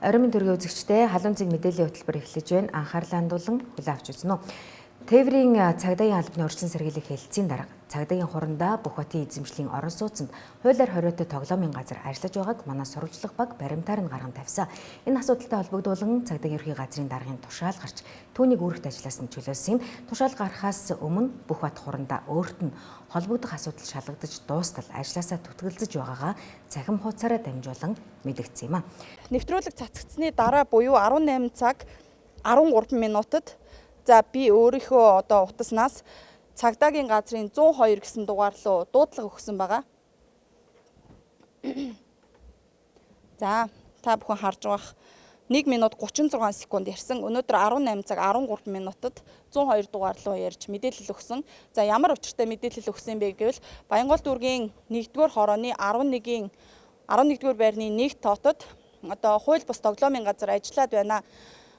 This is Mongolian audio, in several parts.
Оройн төргийн үзэгчдээ халуун цэг мэдээллийн хөтөлбөр эхлэж байна. Анхаарлаа хандуулан хүлээн авч үзнэ үү. Тээврийн цагдаагийн албаны урьдчилан сэргийлэх хэлэлцийн дарга цагдаагийн хурандаа бүх хотын эзэмшлийн орон сууцнд хуулиар хориотой тоглоомын газар ажиллаж байгааг манай сурвалжлах баг баримтаар нь гарган тавьсан. Энэ асуудалтай холбогдуулан цагдаагийн ерхий газрын даргын тушаал гарч түүнийг үүрэгт ажилласан нь чөлөөлсөн. Тушаал гарахаас өмнө бүх бат хурандаа өөрт нь холбогдох асуудал шалгагдаж дуустал ажилласаа түтгэлзэж байгаагаа цахим хуудасаараа дамжуулан мэдэгдсэн юм а. Нэвтрүүлэг цацагдсны дараа буюу 18 цаг 13 минутад за би өөрийнхөө утаснаас цагдаагийн газрын 102 гэсэн дугаар руу дуудлага өгсөн байгаа. За та бүхэн харж байгаа 1 минут 36 секунд ярьсан. Өнөөдөр 18 цаг 13 минутад 102 дугаар руу ярьж мэдээлэл өгсөн. За ямар учиртай мэдээлэл өгсөн бэ гэвэл Баянгол дүүргийн 1-р хорооны 11-р байрны 1 тоотод хууль бус тоглоомын газар ажиллаад байна.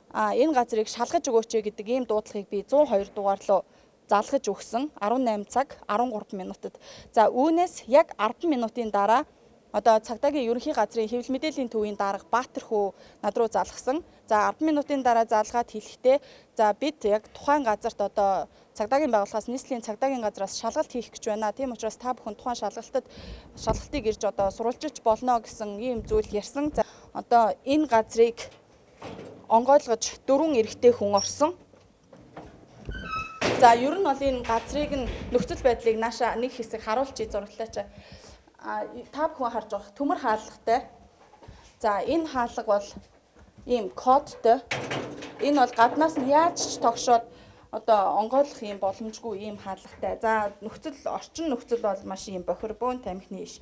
Энэ газрыг шалгаж өгөөч гэдэг ийм дуудлагыг би 102 дугаар руу залгаж өгсөн 18 цаг 13 минутад. За үүнээс яг 10 минутын дараа цагдаагийн ерөнхий газрын хэвлэл мэдээллийн төвийн дарга Баатар хүү над руу залгасан. За 10 минутын дараа залгаад хэлэхдээ за бид яг тухайн газарт цагдаагийн байгууллагаас нийслэлийн цагдаагийн газраас шалгалт хийх гэж байна. Тийм учраас та бүхэн тухайн шалгалтыг ирж сурвалжилж болно гэсэн ийм зүйл ярьсан. За энэ газрыг онгойлгож 4 эрэгтэй хүн орсон. За ер нь бол энэ газрыг нөхцөл байдлыг нааша нэг хэсэг харуулчих зураглаач. Та бүхэн харж байгаа төмөр хаалгатай. За энэ хаалга бол ийм кодтой. Энэ бол гаднаас нь яаж ч тогшоод онгойлгох юм боломжгүй ийм хаалгатай. За орчин нөхцөл бол маш ийм бохир бөөн тамхины иш.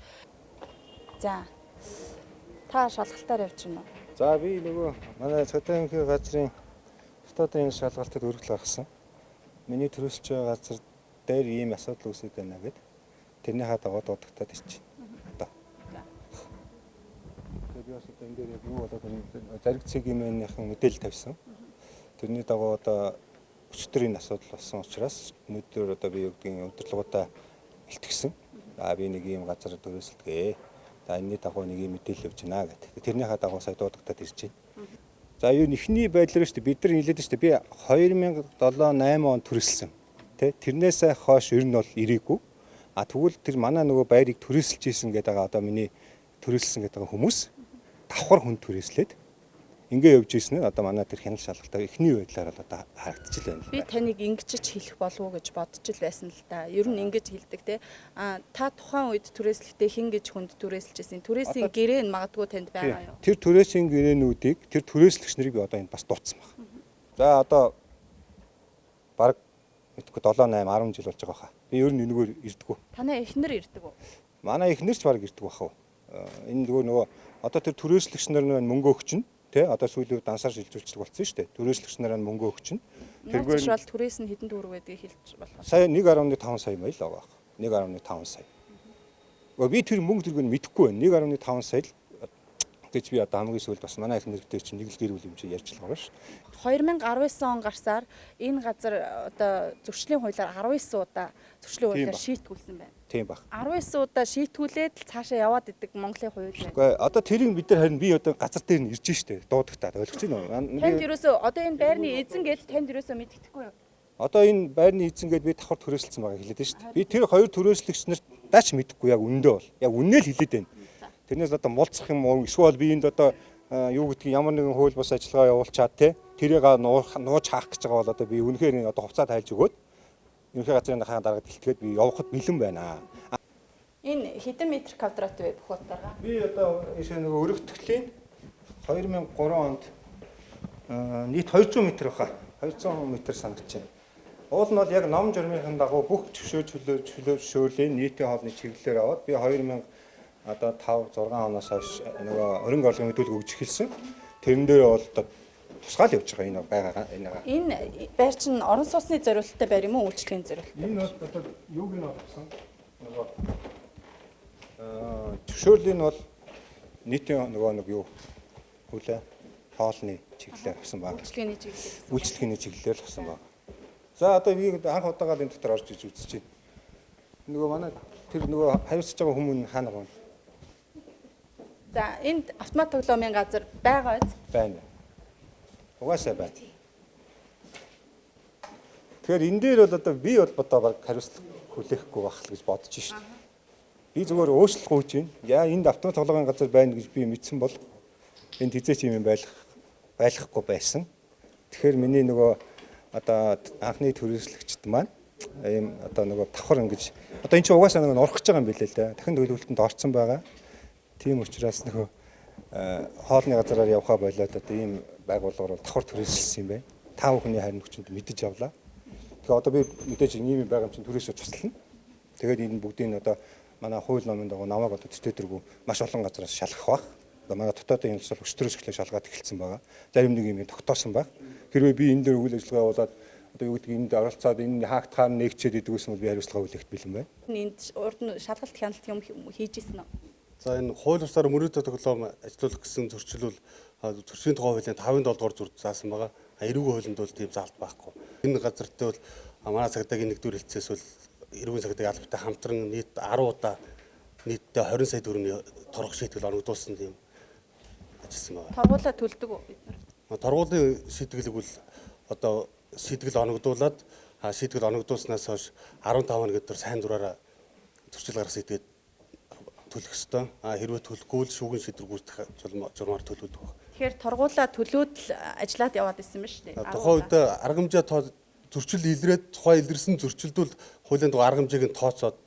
За та шалгалтаар явж байна уу? За би манай цагдаагийн газрын дотоодын шалгалтад өргөл гаргасан. Миний төрөлж байгаа газар дээр ийм асуудал үүсэж байна гэд тэрнийхээ дагуу дуудагтаад ирчих. Би бас энэ дээр яг юу болоод зариг цэгийн мэдээлэл тавьсан. Тэрний дагуу өчтөр энэ асуудал болсон учраас өнөөдөр би удирдлагуудаа илтгэсэн. Би нэг ийм газар төрөөсөлтгээ. Энэний дагуу нэг ийм мэдээлэл явж байна гэдэг. Тэрнийхээ дагуу сая дуудагтаад ирж байна. За юу ихний байдлаар шүү дээ бид нар хэлээд шүү дээ би 2007-8 он төрөлсөн. Тэрнээс хойш ер нь бол ирээгүй. Тэгвэл тэр манай байрыг төрөөсөлж ийсэн гэдэг миний төрөлсөн гэдэг хүмүүс давхар хүн төрөөслээд ингээ явж ийсэн нь манай тэр хяналт шалгалтаа ихний байдлаар харагдчих л байна. Би таныг ингэж хэлэх болов уу гэж бодож л байсан л да. Ер нь ингэж хэлдэг те. Та тухайн үед төрөөслөхдөө хин гэж хүнд төрөөсөлж ийсэн. Төрөөсийн гэрээ нь магадгүй танд байгаа юу? Тэр төрөөсийн гэрээнүүдийг тэр төрөөслөгч нарыг би энэ бас дутсан байна. За баг 7-8 10 жил болж байгаа хаа. Би ер нь энэгээр ирдэггүй. Танай эхнэр ирдэг үү? Манай эхнэрч баг ирдэг бахав. Энэ тэр төрөөслөгч нар мөнгө өгч нь сүүлийн дансаар шилжүүлчих болсон шүү дээ. Төрөөслөгч нараа мөнгө өгч нь. Тэргээр бол төрөөс нь хэдэн төгрөг байдгийг хэлж болох. Сая 1.5 сая маяг л байгаа. 1.5 сая. Би тэр мөнгө төргөнд мэдэхгүй байна. 1.5 сая л гэж би хамгийн сүүлд бас манай их нэртэй чинь нэг л гэр бүл юм чи ярьж байгаа ш. 2019 он гарсаар энэ газар зөрчлийн хуулиар 19 удаа зөрчлийн хуулиар шийтгүүлсэн байна. Тийм баг. 19 удаа шийтгүүлээд цаашаа яваад идэг Монголын хууль байна. Үгүй тэрийг бид нар харин би газар дээр нь ирж штэ дуудагтаад ойлгож байна уу? Танд ерөөсөө энэ байрны эзэн гэж танд ерөөсөө мэддэхгүй юу? Энэ байрны эзэн гэд би давхар төрөөсөлсөн байгаа хэлээд штэ. Би тэр хоёр төрөөслөгч нарт даач мэдхгүй яг үнэндээ бол. Яг үнэ л хэлээд байна. Тэрнээс муулцах юм уу? Эсвэл би энд юу гэдгийг ямар нэгэн хууль бус ажиллагаа явуулчаад тэрийг нууж хаах гэж байгаа бол би үнэхээр хувцас тайлж өгөөд ерөнхий газрын дараагаар дэлтгээд би явахд бэлэн байна. Энэ хэдэн метр квадрат вэ бүх утгаараа? Би өргөтгөлийн 2003 онд нийт 200 метр баха. 200 метр санагч байна. Уул нь бол яг ном журмын дагуу бүх чөлөөшөөлийн нийтийн хоолны чиглэлээр аваад би 5-6 оноос хойш өрөнгө орлогын мэдүүлэг өгж эхэлсэн. Тэрэн дээр бол тусгаал явж байгаа энэ. Энэ байр чинь орон сууцны зориулалттай байр юм уу үйлчлэгийн зориулалт? Энэ бол юуг нь олгосон. Зөвшөөрлийн бол нийтийн хүлээ хоолны чиглэлээр авсан баг. Үйлчлэгийн чиглэлээр авсан баг. За би анх удаага энэ дотор орж иж үзэж байна. Манай тэр хариуцж байгаа хүмүүс хаана байна? За энд автомат тоглоомын газар байгаа биз? Байна. Угаасаа байна. Тэгэхээр энэ дээр бол одоо би бодоо баг хариуцлага хүлээхгүй байх л гэж бодож шít. Би зүгээр өөрчлөлт гүйж байна. Яа энд автомат тоглоомын газар байна гэж би мэдсэн бол энд хизээч юм байлгахгүй байсан. Тэгэхээр миний нөгөө одоо анхны төрөслөгчд маань ийм одоо нөгөө давхар ингэж одоо эн чинь угаасаа нөгөө урах гэж байгаа юм билээ л дээ. Дахин төлөвлөлтөнд орсон байгаа. Тийм учраас нөгөө хоолны газараар явхаа болоод одоо ийм байгууллагаар давхар төрөслсөн юм байна. 5 хүний харин хүчинд мэдэж явлаа. Тэгэхээр одоо би мэдээж ийм юм байгаа юм чинь төрөөсөө туслана. Тэгээд энэ бүгдийг одоо манай хууль номын дагуу намайг одоо төтөдөргүй маш олон газараас шалгах баг. Одоо манай дотоодын юмсал өчтөрөөс эхлээ шалгаад эхэлсэн байгаа. Зарим нэг юм тогтоосон баг. Хэрвээ би энэ дээр үйл ажиллагаа болоод одоо юу гэдэг энд оролцоод энэ хаагдахаар нэгчээд идэгсэн бол би хариуцлага хүлээх бэлэн байна. Энд урд нь шалгалт хяналт юм хийж ирсэн үү? За энэ хууль бусаар мөрөөдө тоглоом ажиллуулах гэсэн зөрчил бол зөрчлийн тухай хуулийн 5-ын 7 дугаар зүрд заасан байгаа. Эрүүгийн хуулинд бол тийм заалт байхгүй. Энэ газартай бол манай цагдаагийн нэгдүгээр хэлцээс бол эрүүгийн цагдаагийн албатай хамтран нийт 10 удаа нийтдээ 20 сая төгрөгийн торгох шийтгэл оногдуулсан тийм ажилласан байна. Торгуулаа төлдөг үү бид нар? Торгуулийн шийдвэрлэг бол одоо шийтгэл оногдуулаад шийтгэл оногдуулснаас хойш 15 хоног өдөр сайн дураараа зөрчил гаргах шийдгээд төлөх ёстой. Хэрвээ төлөхгүй л шүүгийн шийдвэр гүйцэтгэх журмаар төлөвлөдөг байна. Тэгэхээр торгуулаа төлөөд л ажиллаад яваад исэн ба шүү дээ. Тухайн үед арга хэмжээ зөрчил илрээд тухайн илэрсэн зөрчилд бол хуулийн дугаар арга хэмжээг нь тооцоод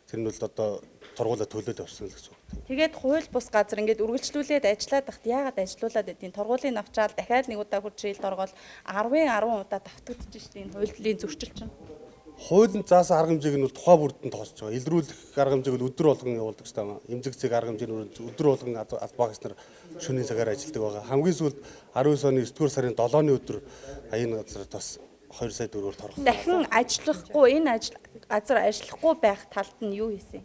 тэр нь бол одоо торгуулаа төлөөд явсан л гэсэн үг. Тэгээд хууль бус газар ингээд үргэлжлүүлээд ажиллаад тахт яагаад ажиллуулад байдیں۔ Торгуулийн авчаал дахиад нэг удаа хурц шилд оргоол 10 удаа давтагдчих шүү дээ энэ хуулийн зөрчил чинь. Хуулийн заасан арга хэмжээг нь бол тухайн бүрдэн тоосч байгаа. Илрүүлэх арга хэмжээг нь өдөр болгон явуулдаг гэсэн юм. Эмзэг арга хэмжээний өдөр болгон албаагч нар шөнийн цагаар ажилладаг байгаа. Хамгийн сүүлд 19 оны 9-р сарын 7-ны өдөр энэ газар бас 2 сая төгрөгөөр торгосон. Дахин ажиллахгүй энэ газар ажиллахгүй байх талд нь юу хийсэн?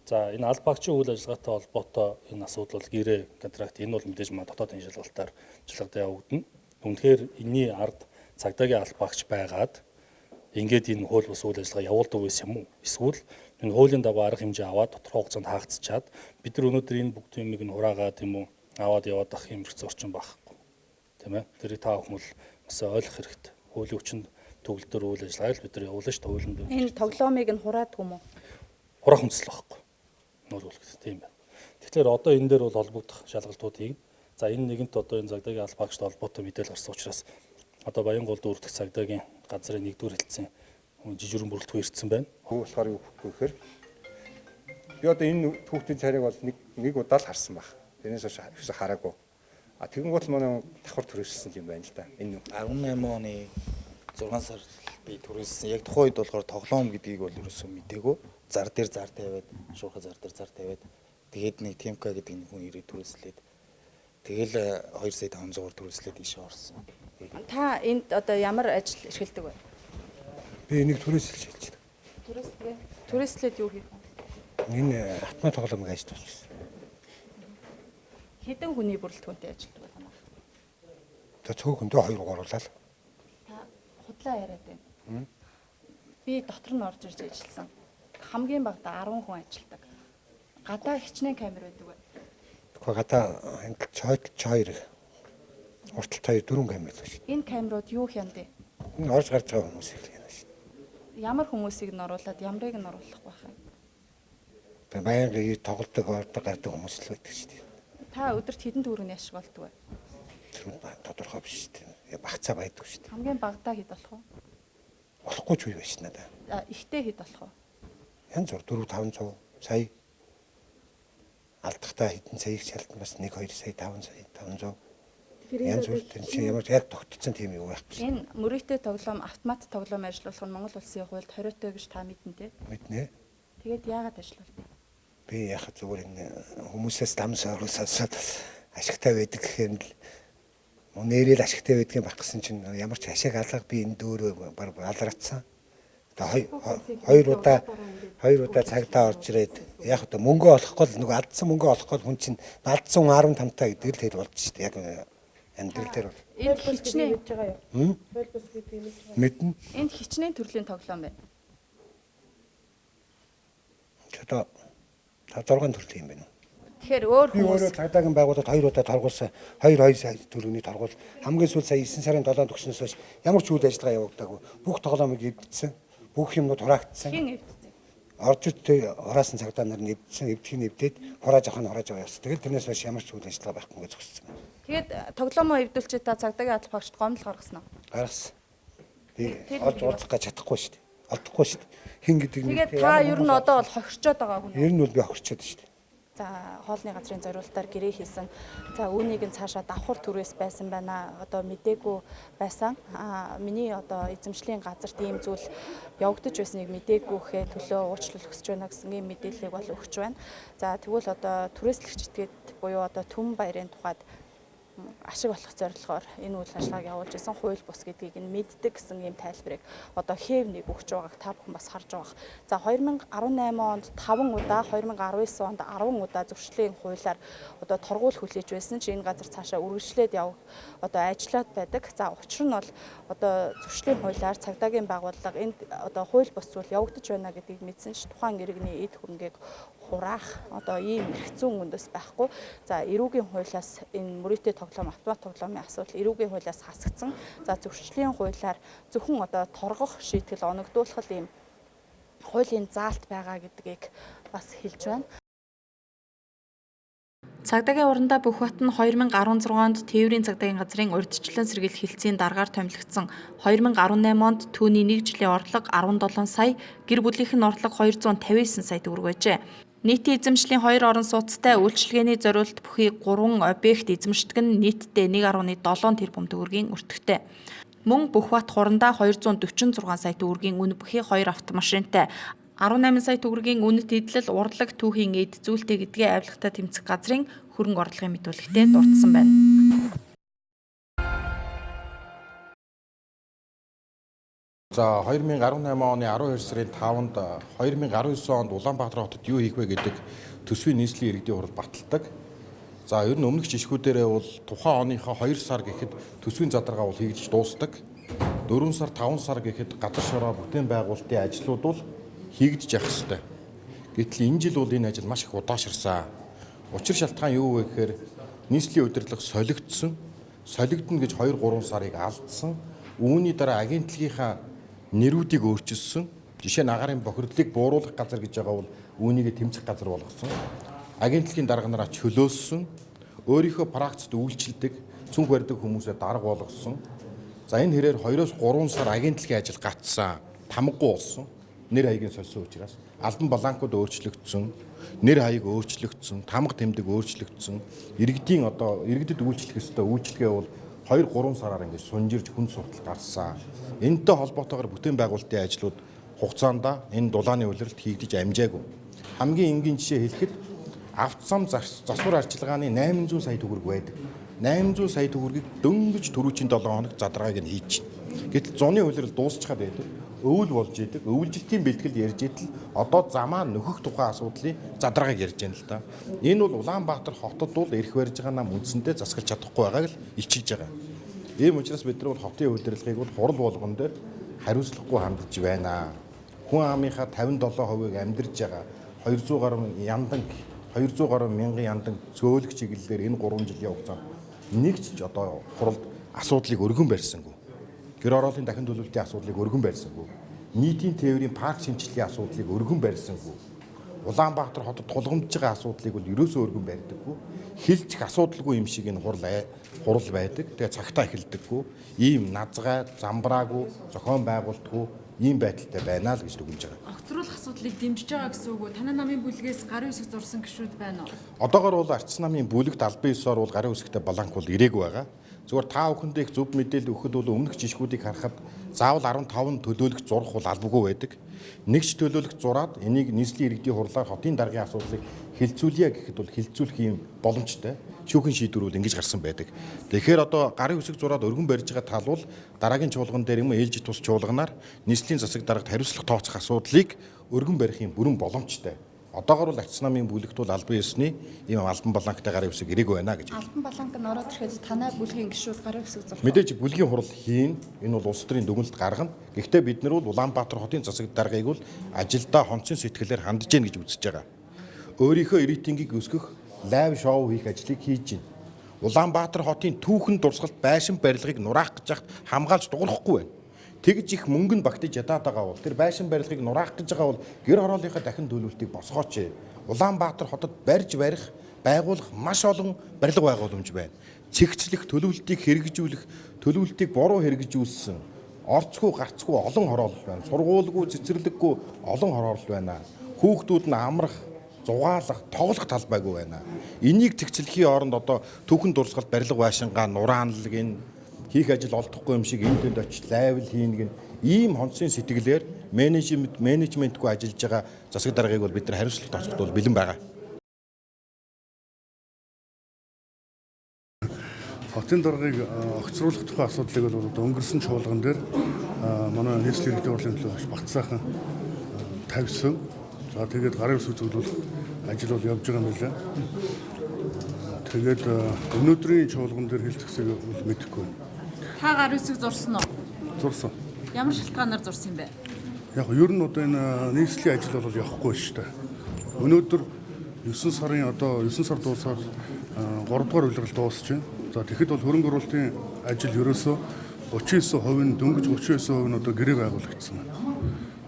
За энэ албаагчийн үйл ажиллагаатай холбоотой энэ асуудал бол гэрээ контракт энэ бол мэдээж манай дотоодын шалгалтаар ажиллагаадаа явагдана. Үнэхээр энэний ард цагдаагийн албаагч байгаад ингээд энэ хууль бус үйл ажиллагаа явуулдаг байсан юм уу? Эсвэл энэ хуулийн дагуу арга хэмжээ аваад тодорхой хугацаанд хаагдчихад бид нар өнөөдөр энэ бүгд юмыг нь хураагаад юм уу аваад яваад ах юм хэрэгцээ орчин байхгүй. Тийм ээ. Тэрийг та бүхэн бол бас ойлгох хэрэгтэй. Хуулийн хүчинд төгөлдөр үйл ажиллагааг л бид нар явуулна шүү дээ хуулинд. Энэ тоглоомыг нь хураадаг юм уу? Хураах үндэслэл байхгүй. Нуулгах тийм байна. Тэгэхээр одоо энэ дээр бол холбогдох шалгалтуудыг за энэ нэгэнт одоо энэ цагдаагийн албаагчтай холбоотой мэдээлэл гарсан учраас одоо Баянгол дүүрдэх цагдаагийн газрын нэгдүгээр хэлтсэн жижигрэн бүрэлдэхүүн ирсэн байна. Хөө болохоор юу гэхээр би одоо энэ хүүхдийн царайг бол нэг удаа л харсан баг. Тэрнээс хойш хараагүй. Тэгэн гол манай давхар төрөөссөн юм байна л да. Энэ 18 оны 6 сар би төрөөссөн. Яг тухайн үед болохоор тоглоом гэдгийг бол ерөөсөө мэдээгүй. Зар дээр зар тавиад, шуурхай зар дээр зар тавиад тэгээд нэг Тимка гэдэг нэг хүн ирээд төрөөслээд тэгэл 2 сая 500-аар төрөөслээд ийшээ орсон. Та энд одоо ямар ажил эрхэлдэг вэ? би энийг төрөөсөлж хэлж байна. Төрөөслөө. Төрөөслөөд юу хийх вэ? Энэ автомат тоглоомыг ажиллуулж байна. Хэдэн хүний бүрэлдэхүүнтэй ажилладаг байна? За цөөхөндөө 2 гуруулаад. Та худлаа яриад байна. Би дотор нь орж ирж ажилласан. Хамгийн багадаа 10 хүн ажилладаг. Гадаа хичнээн камер байдаг бай. Тэгэхгүй гадаа чойр урталтай 4 камер байдаг шүү. Энэ камерууд юу хямдээ? Энэ орж гарч байгаа хүмүүс их юм шүү. Ямар хүмүүсийг нь оруулаад ямрыг нь оруулах байх юм? Тэгээ баян тоглолтог ордог гардаг хүмүүс л байдаг шүү. Та өдөрт хэдэн төгрөгийн ашиглалдаг вэ? Тэр тодорхой биш шүү. Багцаа байдаг шүү. Хамгийн багадаа хэд болох вэ? Болохгүй ч үе байж надаа. Ихтэй хэд болох вэ? Янз бүр 4-500 сая алдахдаа хэдэн саяг шалтан бас 1-2 сая 5 сая 500 янз бүр тийм ямар яг тогтцсон тийм юу байхгүй. Энэ мөрөөдтэй тоглоом автомат тоглоом ажиллуулах нь Монгол улсын хуульд хориотой гэж та мэднэ те? Мэднэ. Тэгээд яагаад ажиллуулдаг? Би яхад зүгээр энэ хүмүүсээс дам соргосоод ашигтай байдаг гэхээр л нэрэл ашигтай байдгийн батгсан чинь ямар ч ашиг алга би энэ дөөрөө баг алраацсан. Тэгээ 2 удаа цагтаа орж ирээд яг одоо мөнгө олохгүй л нөгөө алдсан мөнгө олохгүй хүн чинь алдсан 15 таа гэдэг л тэр болж шүү дээ. Яг амьдрал дээр бол. Энэ хичнээн гэж байгаа юу? Хөлбөс гэдэг юм л. Мэднэ. Энд хичнээн төрлийн тоглоом байна. Одоо 5-6 төрлийн юм байна. Тэгэхээр өөр Би хүмүүс өөрөө цагдаагийн байгууллагад 2 удаа торгуулсан. 2 сая төгрөгийн торгуул. Хамгийн сүүл сая 9 сарын 7-нд өгснөөс хойш ямар ч үйл ажиллагаа явагдаагүй. Бүх тоглоомыг эвдсэн. Бүх юмнууд хураагдсан. хин эвдсэн. Орж иртэй хураасан цагдаа нар нь эвдсэн. Эвдэхийг эвдээд хурааж авах нь хурааж аваа явсан. Тэгээд тэрнээс хойш ямар ч үйл ажиллагаа байхгүй гэж зогссон. Тэгээд тоглоомоо эвдүүлчихэд та цагдаагийн алба багшд гомдол гаргасан уу? Гаргасан. Би олж уурлах гэж чадахгүй шүү дээ. Олдохгүй шүү дээ. Хин гэдэг нь Тэгээд та ер нь одоо бол хохирчоод байгаа хүн. ер нь бол би хохирчод шүү дээ. За хоолны газрын зориулалтаар гэрээ хийсэн. За үүнийг нь цаашаа давхар түрээс байсан байна. Одоо мдээгүй байсан. Миний одоо эзэмшлийн газарт ийм зүйл явагдаж байсныг мдээгүйхээ төлөө уучлал хүсэж байна гэсэн ийм мэдээллийг бол өгч байна. За тэгвэл одоо түрээслэгч этгээд буюу одоо Түмэн баярын тухайд ашиг болох зорилгоор энэ үйл ажиллагааг явуулж исэн хууль бус гэдгийг нь мэддэг гэсэн ийм тайлбарыг одоо хэв нэг өгч байгааг та бүхэн бас харж байгаа. За 2018 онд 5 удаа, 2019 онд 10 удаа зөрчлийн хуулиар одоо торгуул хүлээж байсан чи энэ газар цаашаа үргэлжлээд одоо ажиллаад байдаг. За учир нь бол одоо зөрчлийн хуулиар цагдаагийн байгууллага энд одоо хууль бус зүйл явагдаж байна гэдгийг мэдсэн ч тухайн иргэний эд хөрөнгийг хураах одоо ийм эрх зүйн үндэс байхгүй. За эрүүгийн хуулиас энэ мөрөөдөө тоглоом автомат тоглоомын асуудал эрүүгийн хуулиас хасагдсан. За зөрчлийн хуулиар зөвхөн одоо торгох шийтгэл оногдуулах ийм хуулийн заалт байгаа гэдгийг бас хэлж байна. Цагдаагийн урандаа Бүхбат нь 2016 онд Тээврийн цагдаагийн газрын урьдчилан сэргийлэх хэлтсийн дараагаар томилогдсон. 2018 онд түүний 1 жилийн орлого 17 сая, гэр бүлийнх нь орлого 259 сая төгрөг байжээ. Нийтийн эзэмшлийн 2 орон сууцтай үйлчилгээний зориулалт бүхий 3 объект эзэмшдэг нь нийтдээ 1.7 тэрбум төгрөгийн өртөгтэй. Мөн Бүхбат хурандаа 246 сая төгрөгийн үн бүхий 2 автомашинтай 18 сая төгрөгийн үнэт эдлэл урлаг түүхийн эд зүйлтэй гэдгээ авилгатаа тэмцэх газрын хөрөнгө орлогын мэдүүлэгтээ дурдсан байна. За 2018 оны 12 сарын 5-нд 2019 онд Улаанбаатар хотод юу хийх вэ гэдэг төсвийн нийслэлийн иргэдийн хурал баталдаг. За ер нь өмнөх жишгүүдээрээ бол тухайн оныхоо 2 сар гэхэд төсвийн задаргаа бол хийгдэж дуусдаг. 4 сар 5 сар гэхэд газар шороо бүтээн байгуулалтын ажлууд бол хийгдэж явах ёстой. Гэтэл энэ жил бол энэ ажил маш их удаашрсан. Учир шалтгаан юу вэ гэхээр нийслэлийн удирдлага солигдсон. Солигдно гэж 2-3 сарыг алдсан. Үүний дараа агентлагийнхаа нэрүүдийг өөрчилсөн. Жишээ нь агаарын бохирдлыг бууруулах газар гэж байгаа бол үүнийг тэмцэх газар болгосон. Агентлагийн дарганараа чөлөөлсөн. Өөрийнхөө практикт үйлчилдэг, цүнх барьдаг хүмүүсээ дарга болгосон. За энэ хэрээр 2-3 сар агентлагийн ажил гатсан. Тамгагүй болсон. Нэр хаягийн сольсон учраас албан бланкууд өөрчлөгдсөн, нэр хаяг өөрчлөгдсөн, тамга тэмдэг өөрчлөгдсөн. Иргэдийн одоо иргэдэд үйлчлэх ёстой үйлчлэгээ бол 2-3 сараар ингэж сунжирж хүн суртал гарсан. Энэтэй холбоотойгоор бүтээн байгуулалтын ажлууд хугацаанд энэ дулааны улиралд хийгдэж амжаагүй. Хамгийн энгийн жишээ хэлэхэд авто зам засвар арчилгааны 800 сая төгрөг байдаг. 800 сая төгрөгийг дөнгөж түрүүчийн 7 хоног задаргааг нь хийж чинь. Гэтэл зуны улирал дуусчихад байдаг. Өвөл болж идэг. Өвлжилтийн бэлтгэл ярьж идэл одоо замаа нөхөх тухай асуудлыг задаргааг ярьж байна л да. Энэ бол Улаанбаатар хотод бол эрх барьж байгаа нам үндсэндээ засгалж чадахгүй байгааг л илчилж байгаа. Ийм учраас бид нар бол хотын удирдлагыг бол хурал болгон дээр хариуцлагагүй хандж байна. Хүн амынхаа 57%-ыг амьдарж байгаа 200 гаруй мянган яндан зөөлөх чиглэлээр энэ 3 жилийн хугацаанд нэг ч одоо хуралд асуудлыг өргөн барьсангүй. Гэр ороолын дахин төлөвлөлтийн асуудлыг өргөн барьсангүй. Нийтийн тээврийн парк шинжилгээний асуудлыг өргөн барьсангүй. Улаанбаатар хотод тулгамдж байгаа асуудлыг бол ерөөсөө өргөн барьдаггүй. Хилчих асуудалгүй юм шиг энэ хурал байдаг. Тэгээ цагтаа эхэлдэггүй. Ийм назгай, замбраагүй, зохион байгуулалтгүй ийм байдалтай байна л гэж дүгнэж байгаа. Огцруулах асуудлыг дэмжиж байгаа гэсэн үг үү? Танай намын бүлгээс гарын үсэг зурсан гишүүд байна уу? Одоогоор бол Арчс намын бүлэгт албан ёсоор бол гарын үсэгтэй бланк бол ирээгүй байгаа. Зүгээр та бүхэндээ их зөв мэдээлэл өгөхөд бол өмнөх жишгүүдийг харахад заавал 15 төлөөлөгч зурах бол албагүй байдаг. Нэгч төлөөлөгч зураад энийг нийслэлийн иргэдийн хурлаар хотын даргын асуудлыг хилцүүлье гэхэд бол хилцүүлэх юм боломжтой. Шүүхийн шийдвэрүүд ингэж гарсан байдаг. Тэгэхээр одоо гарын үсэг зураад өргөн барьж байгаа тал бол дараагийн чуулган дээр юм ээлжид тус чуулганаар нийслэлийн засаг дарагт хариуцлага тооцох асуудлыг өргөн барих юм бүрэн боломжтой. Одоогоор бол Арчс намын бүлэгт бол албан ёсны ийм албан бланктай гарын үсэг ирээгүй байна гэж. Албан бланк нь ороод ирэхэд танай бүлгийн гишүүд гарын үсэг зурх. Мэдээж бүлгийн хурал хийн. Энэ бол улс төрийн дүгнэлт гаргана. Гэхдээ бид нар бол Улаанбаатар хотын засаг даргыг бол ажилдаа хонцын сэтгэлээр хандж гэн гэж үзэж байгаа. Өөрийнхөө рейтингийг өсгөх, лайв шоу хийх ажлыг хийж байна. Улаанбаатар хотын түүхэн дурсгалт байшин барилгыг нураах гэж хахад хамгаалж дуурахгүй байна. Тэгж их мөнгө нь багтаж ядаад байгаа бол тэр байшин барилгыг нураах гэж байгаа бол гэр хорооллынхаа дахин төлөвлөлтийг босгооч. Улаанбаатар хотод барьж барих, байгуулах маш олон барилга байгууламж байна. Цэгцлэх, төлөвлөлтийг хэрэгжүүлэх, төлөвлөлтийг буруу хэрэгжүүлсэн орцгүй гарцгүй олон хороолол байна. Сургуулгүй, цэцэрлэггүй олон хороолол байна. Хүүхдүүд нь амрах, зугаалах, тоглох талбайгүй байна. Энийг цэгцлэхийн оронд одоо түүхэн дурсгалт барилга байшингаа нураанлаг нь хийх ажил олдохгүй юм шиг энэ төнд очиж лайвл хийнэг нь ийм хонцгийн сэтгэлээр менежментгүй ажиллаж байгаа засаг даргаыг бол бид нар хариуцлага тооцохдол бэлэн байгаа. Хотын даргаыг огцруулах тухай асуудлыг бол одоо өнгөрсөн чуулган дээр манай нийслэлийн иргэдийн хурлын төлөө багцаахан тавьсан. За тэгээд гарын үсэг зөвлөх ажил бол явж байгаа юм байна. Тэгээд өнөөдрийн чуулган дээр хэлцэхсэг бол мэдэхгүй. Та гарын үсэг зурсан уу? Зурсан. Ямар шалтгаанаар зурсан юм бэ? Яг ер нь одоо энэ нийслэлийн ажил бол явахгүй шүү дээ. Өнөөдөр 9 сар дуусаад 3 дугаар үйлрэл дуусч байна. За тэгэхэд бол хөрөнгө оруулалтын ажил ерөөсөө 39% нь дөнгөж 39% нь одоо гэрээ байгуулагдсан байна.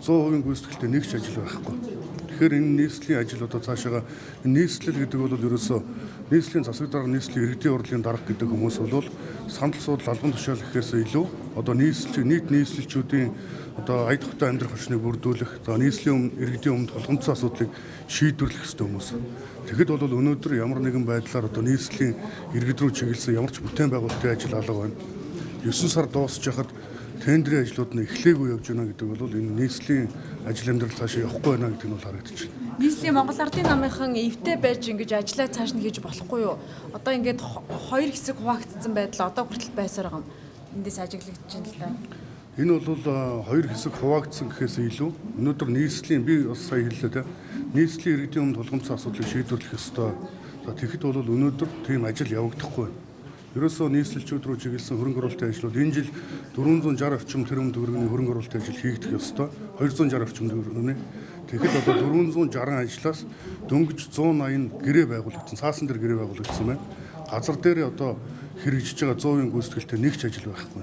100% гүйцэтгэлтэй нэг ч ажил байхгүй. Тэгэхээр энэ нийслэлийн ажил одоо цаашаа нийслэл гэдэг бол ерөөсөө нийслэлийн засаг дарга, нийслэлийн иргэдийн хурлын дарга гэдэг хүмүүс бол санал асуудал албан тушаал гэхээс илүү одоо нийт нийслэлчүүдийн одоо ая тухтай амьдрах орчныг бүрдүүлэх, за нийслэлийн иргэдийн өмнө тулгымцсан асуудлыг шийдвэрлэх ёстой хүмүүс. Тэгэхэд бол өнөөдөр ямар нэгэн байдлаар одоо нийслэлийн иргэд рүү чиглэсэн ямар ч бүтээн байгуулалтын ажил алга байна. 9 сар дуусч хахад тендерийн ажлууд нь эхлээгүй явж байна гэдэг бол энэ нийслэлийн ажил амьдрал цаашаа явахгүй байна гэдэг нь бол харагдаж байна. Нийслэлийн Монгол Ардын намынхан эвтэй байж ингэж ажиллаа цааш нь хийж болохгүй юу? Одоо ингээд хоёр хэсэг хуваагдсан байдал одоо хүртэл байсаар байгаа юм. Эндээс ажиглагдаж байна л да. Энэ бол хоёр хэсэг хуваагдсан гэхээс илүү өнөөдөр нийслэлийн би бас сая хэллээ те нийслэлийн иргэдийн өмнө тулгымцсан асуудлыг шийдвэрлэх ёстой. За тэгэхэд бол өнөөдөр тийм ажил явагдахгүй байна. Ерөөсөө нийслэлчүүд рүү чиглэсэн хөрөнгө оруулалтын ажлууд энэ жил 460 орчим тэрбум төгрөгийн хөрөнгө оруулалтын ажил хийгдэх ёстой. 260 орчим төгрөгийн. Тэгэхэд одоо 460 ажлаас дөнгөж 180 гэрээ байгуулагдсан, цаасан дээр гэрээ байгуулагдсан байна. Газар дээр одоо хэрэгжиж байгаа 100% гүйцэтгэлтэй нэг ч ажил байхгүй.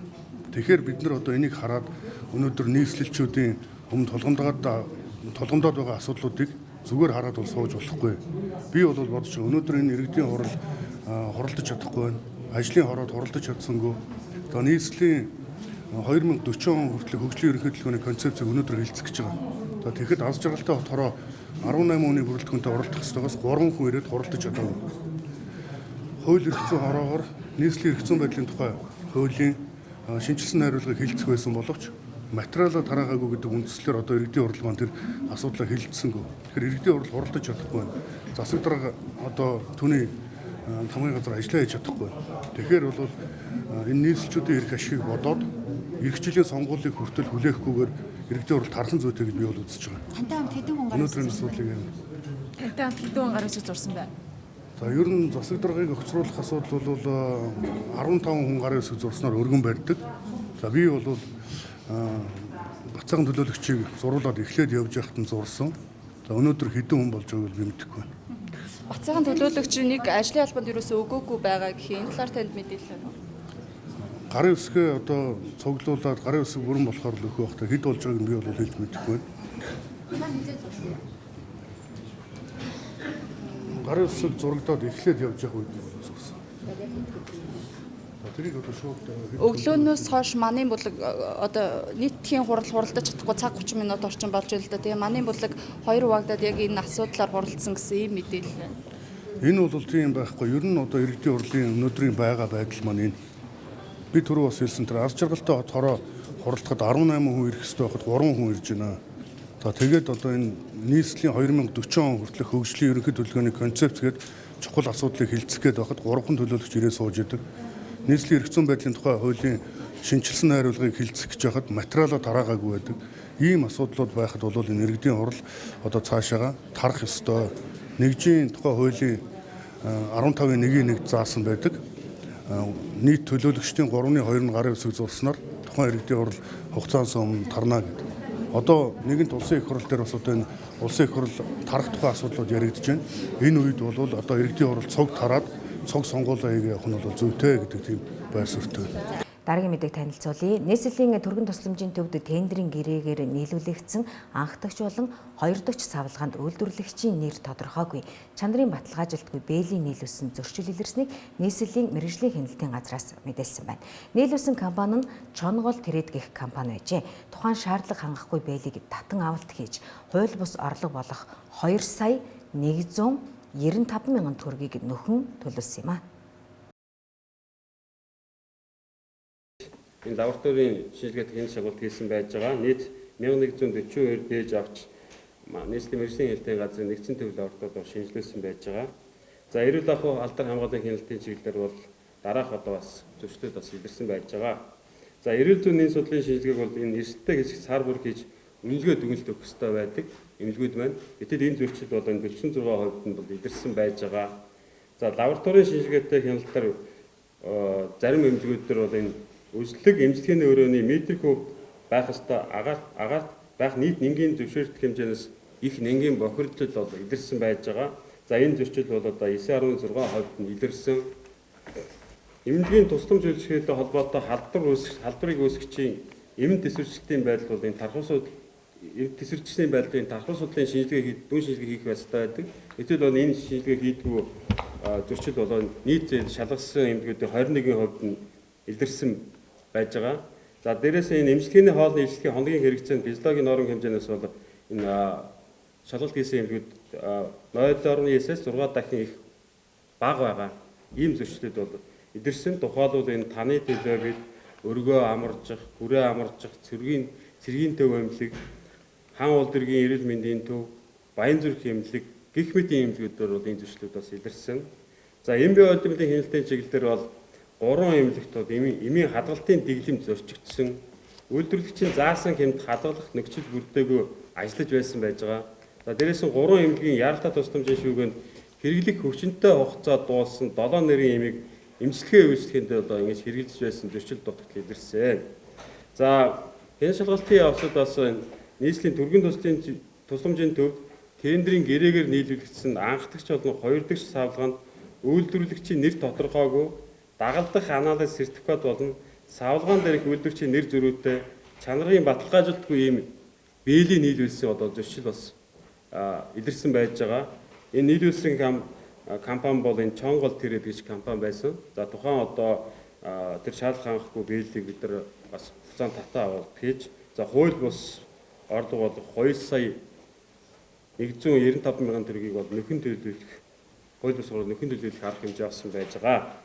Тэгэхээр бид нар одоо энийг хараад өнөөдөр нийслэлчүүдийн өмнө тулгамдаад байгаа асуудлуудыг зүгээр хараад бол сууж болохгүй. Би бол бодож байгаа өнөөдөр энэ иргэдийн хурал хуралдаж чадахгүй байна. Ажлын хороод хуралдаж чадсангүй. За нийслэлийн 2040 он хүртэлх хөгжлийн ерөнхий төлөвлөгөөний концепцийг өнөөдөр хэлцэх гэж байгаа. За тэгэхэд аз жаргалтай хот хороо 18 хүний бүрэлдэхүүнтэй оролцох ёстойгоос 3 хүн ирээд хуралдаж чадаагүй. Хууль эрх зүйн хороогоор нийслэлийн эрх зүйн байдлын тухай хуулийн шинжилсэн найруулгыг хэлцэх байсан боловч материалаа тараагаагүй гэдэг үндслээр одоо иргэдийн хурал маань тэр асуудлаа хэлэлцсэнгүй. Тэгэхээр иргэдийн хурал хуралдаж чадахгүй байна. Засаг дарга одоо түүний хамгийн газар ажиллаа хийж чадахгүй байна. Тэгэхээр бол энэ нийслэлчүүдийн эрх ашигыг бодоод эх жилийн сонгуулийг хүртэл хүлээхгүйгээр иргэдийн хурал тархан зүйтэй гэж би бол үзэж байгаа. Тантай хамт хэдэн хүн гарын үсэг зурсан бэ? За ер нь засаг даргаыг огцруулах асуудал бол 15 хүн гарын үсэг зурснаар өргөн барьдаг. За би бол бацаахан төлөөлөгчийг зуруулаад эхлээд явж байхад нь зурсан. За өнөөдөр хэдэн хүн болж байгааг би мэдэхгүй байна. Бацаахан төлөөлөгч нэг ажлын албанд ерөөсөө өгөөгүй байгаа гэх энэ талаар танд мэдээлэл байна уу? Гарын үсгээ одоо цуглуулад гарын үсэг бүрэн болохоор л өгөх байхдаа хэд болж байгааг нь би бол хэлж мэдэхгүй байна. Гарын үсэг зурагдаад эхлээд явж явах үед нь зурсан. Тэрийг одоо шууд Өглөөнөөс хойш манын булаг одоо нийтхийн хуралдаж чадахгүй цаг 30 минут орчим болж байл л да. Тэгээ манын булаг 2 хуваагдаад яг энэ асуудлаар хуралдсан гэсэн ийм мэдээлэл байна. Энэ бол тийм байхгүй. Ер нь одоо иргэдийн хурлын өнөөдрийн байгаа байдал маань энэ. Би түрүү бас хэлсэн тэр аз жаргалтай хот хороо хуралдахад 18 хүн ирэх ёстой байхад 3 хүн ирж байна. За тэгээд одоо энэ нийслэлийн 2040 он хүртэлх хөгжлийн ерөнхий төлөвлөгөөний концепцгээд чухал асуудлыг хэлцэх гээд байхад 3 хүн төлөөлөгч ирээ сууж идэг. Нийслэлийн эрх зүйн байдлын тухай хуулийн шинжилсэн найруулгыг хэлцэх гэж байхад материалаа тараагаагүй байдаг. Ийм асуудлууд байхад бол энэ иргэдийн хурал одоо цаашаага тарах ёстой. Нэгжийн тухай хуулийн 15-1-1 заасан байдаг. Нийт төлөөлөгчдийн 3-2 гарын үсэг зурснаар тухайн иргэдийн хурал хугацаанаас өмнө тарна гэдэг. Одоо нэгэнт улсын их хурал дээр бас одоо энэ улсын их хурал тарах тухай асуудлууд яригдж байна. Энэ үед бол одоо иргэдийн хурал цог тараад цог сонгуулийг явах нь бол зүйтэй гэдэг тийм байр суурьтай байна. Дараагийн мэдээг танилцуулъя. Нийслэлийн түргэн тусламжийн төвд тендерийн гэрээгээр нийлүүлэгдсэн анх дахь болон хоёр дахь савлгаанд үйлдвэрлэгчийн нэр тодорхойгүй чанарын баталгаажилтгүй бээлийн нийлүүлсэн зөрчил илэрснийг нийслэлийн мэргэжлийн хяналтын газраас мэдээлсэн байна. Нийлүүлсэн компани нь Чонгол Трэд гэх компани байжээ. Тухайн шаардлага хангахгүй бээлийг татан авалт хийж хууль бус орлого болох 2 сая 195 мянган төгрөгийг нөхөн төлөвлөсөн юм а. Энэ лабораторийн шинжилгээт хэн шагуулт хийсэн байж байгаа. Нийт 1142 дээж авч нийслэлийн мэргэжлийн хяналтын газрын нэгдсэн төв лабораторид шинжилүүлсэн байж байгаа. За эрүүл ахуй алдар хамгааллын хяналтын чиглэлээр бол дараах одоо бас зөрчлүүд бас илэрсэн байж байгаа. За эрүүл зүйн нийт судлалын шинжилгээг бол энэ эрсдэлтэй хэсэг сар бүр хийж үнэлгээ дүгнэлт өгөх ёстой байдаг. Эмнэлгүүд маань. Гэтэл энэ зөрчил бол энэ 46% нь бол илэрсэн байж байгаа. За лабораторийн шинжилгээтэй хяналтаар зарим эмнэлгүүд төр бол энэ өслөг эмчилгээний өрөөний метр куб байх ёстой агаарт байх нийт нэнгийн зөвшөөрөлт хэмжээс их нэнгийн бохирдол бол илэрсэн байж байгаа. За энэ зөрчил бол одоо 9.6% нь илэрсэн. Эмнэлгийн тусламж үйлчилгээтэй холбоотой халдварыг үүсгчийн эмэн тэсвэрчлэлтийн байдал бол энэ тархуусууд тэсвэрчлэлийн байдлын тархуусуудлын шинжилгээ дүн шинжилгээ хийх ёстой байдаг. Гэтэл бол энэ шинжилгээ хийдгүү зөрчил болоо нийт шалгасан эмнэлгүүдийн 21% нь илэрсэн байж байгаа. За дээрээс энэ эмчилгээний хоолны илчлэгийн хоногийн хэрэгцээнд физиологийн норм хэмжээнээс бол энэ шалгалт хийсэн эмнэлгүүд 0.9-ээс 6 дахин их бага байгаа. Ийм зөрчлүүд бол илэрсэн. Тухайлбал энэ таны төлөө бид өргөө амаржих, хүрээ амаржих, цэргийн төв эмнэлэг, хан улдэргийн эрүүл мэндийн төв, баян зүрх эмнэлэг, гэх мэтийн эмнэлгүүдээр бол энэ зөрчлүүд бас илэрсэн. За эмбио улдмын хяналтын чиглэлээр бол 3 эмнэлэгт бол эмийн хадгалтын дэглэм зорчигдсон, үйлдвэрлэгчийн заасан хэмт хадгалах нөхцөл бүрдээгүй ажиллаж байсан байж байгаа. За дээрээс нь 3 эмнэлгийн яралтай тусламжийн шүүгэнд хэрэглэх хүчинтэй хугацаа дууссан 7 нэрийн эмийг эмчилгээ үйлчлэгэнд одоо ингэж хэрэгжилж байсан зөрчил дутагт илэрсэн. За энэ шалгалтын явцад бас нийслэлийн түргэн тусламжийн төвд тендерийн гэрээгээр нийлүүлэгдсэн анх дахь болон хоёр дахь савлгаанд үйлдвэрлэгчийн нэр тодорхойгүй дагалдах анализ сертификат болон савлгаан дээрх үйлдвэрчийн нэр зөрүүтэй чанарын баталгаажуулалтгүй ийм бээлийн нийлүүлсэн одоо зөрчил бас илэрсэн байж байгаа. Энэ нийлүүлсэн компани бол энэ Чонгол Трэд гэж компани байсан. За тухайн одоо тэр шаардлага хангахгүй бээлийг бид нар бас хугацаанд татаа авалт хийж за хууль бус орлого болох 2 сая 195 мянган төгрөгийг бол нөхөн төлөвлөх хууль бус орлого нөхөн төлөвлөх арга хэмжээ авсан байж байгаа.